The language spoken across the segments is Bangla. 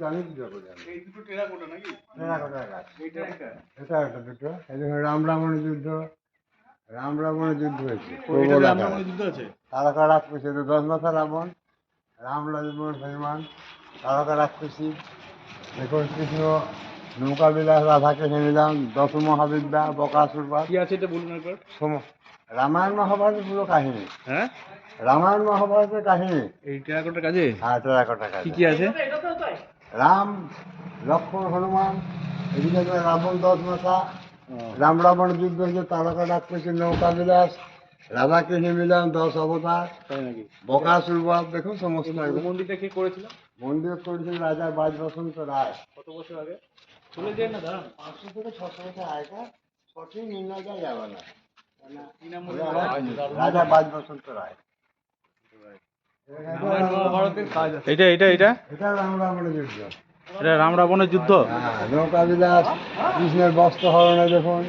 আমি পূজা করি। এই দুটো টেরাকোটা নাকি? টেরাকোটার কাজ। এটা এটা একটা দুটো। এই দেখুন রাম রাবণের যুদ্ধ, রাম রাবণের যুদ্ধ হয়েছে। এটা রামরাবণের যুদ্ধ আছে? তারকা রাক্ষসী, 10 মাথা রাবণ, রাম লক্ষ্মণ হনুমান, তারকা রাক্ষসী। দেখুন কৃষ্ণ নৌকা বিলাস, রাধাকে নিলাম, 10 মহাবিদ্যা, বকাসুর বধ। কি আছে এটা বলুন একবার। রামায়ণ মহাভারতের পুরো কাহিনী। হ্যাঁ, রামায়ণ মহাভারতের কাহিনী। এই টেরাকোটার কাজে হ্যাঁ, টেরাকোটার কাজ। কি কি আছে? রাম লক্ষ্মণ হনুমান, এদিকে তো রাবণ 10 মাথা, রাম রাবণ যুদ্ধ হয়েছে, তারকা রাক্ষসী, নৌকা বিলাস, রাধাকৃষ্ণ মিলন, 10 অবতার, তাই নাকি? বকাসুর বধ। দেখুন সমস্ত এই মন্দিরটা কে করেছিল? মন্দির করেছেন রাজা বাজ বসন্ত রায়। কত বছর আগে? চলে যায় না দাঁড়ান। 500 থেকে 600 বছর আগেকার, সঠিক নির্ণয় করা যাবে না। কি নাম বলে? রাজা বাজ বসন্ত রায়। রামায়ণ মহাভারতের কাজ আছে। এটা এটা এটা এটা রাম রাবণের যুদ্ধ। এটা রাম রাবণের যুদ্ধ। হ্যাঁ, নৌকা বিলাস, কৃষ্ণের বস্ত্র হরণে দেখুন,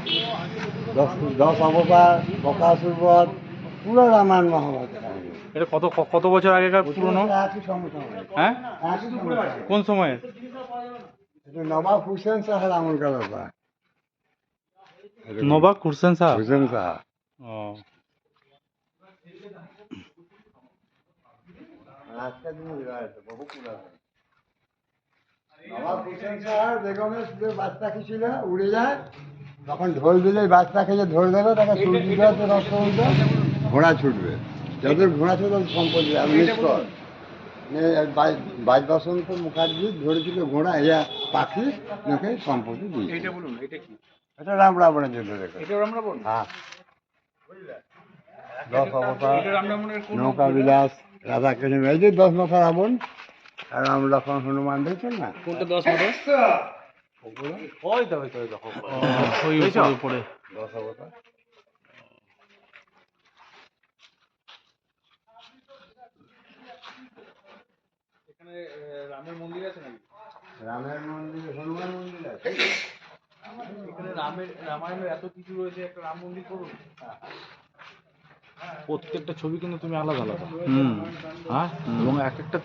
10 অবতার, বকাসুর বধ, পুরো রামায়ণ মহাভারতের কাহিনী। এটা কত কত বছর আগেকার পুরনো? একই সময়। হ্যাঁ, একই সময়। কোন সময়ে? এটা নবাব হুসেন শাহের আমলকার ব্যাপার। নবাব হুসেন শাহ। হুসেন শাহ। ও, আজকের দিনে বহু পুরাতন। নবাব হুসেন শাহের বেগমের যে বাচ্চা কি ছিল, উড়ে যায়, তখন ঢোল দিলে বাচ্চাকে যে ধরে দেবে, তাকে সূর্য দেওয়াতে রক্ত উঠবে, ঘোড়া ছুটবে। যত ঘোড়া ছুটবে সম্পত্তি আমি নিষ্কর। বাজ বসন্ত মুখার্জি ধরেছিল ঘোড়া, ইয়া পাখি, ওকে সম্পত্তি দিয়ে। এইটা বলুন, এটা কি? এটা রাম রাবণের যুদ্ধ দেখো। এটা রাম রাবণ? হ্যাঁ, 10 অবতার, এটা রাম রাবণের কোন? নৌকা বিলাস, রাধাকৃষ্ণ, এই যে 10 মাথা রাবণ, আর রাম লক্ষ্মণ হনুমান দেখছেন না? কোনটা 10 মাথা? ওই তো দেখো, ওই উপরে। 10 অবতার। এখানে রামের মন্দির আছে নাকি? রামের মন্দির, হনুমান মন্দির আছে। এখানে রামায়ণের এত কিছু রয়েছে, একটা রাম মন্দির করুন। প্রত্যেকটা ছবি কিন্তু তুমি আলাদা আলাদা। হ্যাঁ, এবং এক একটা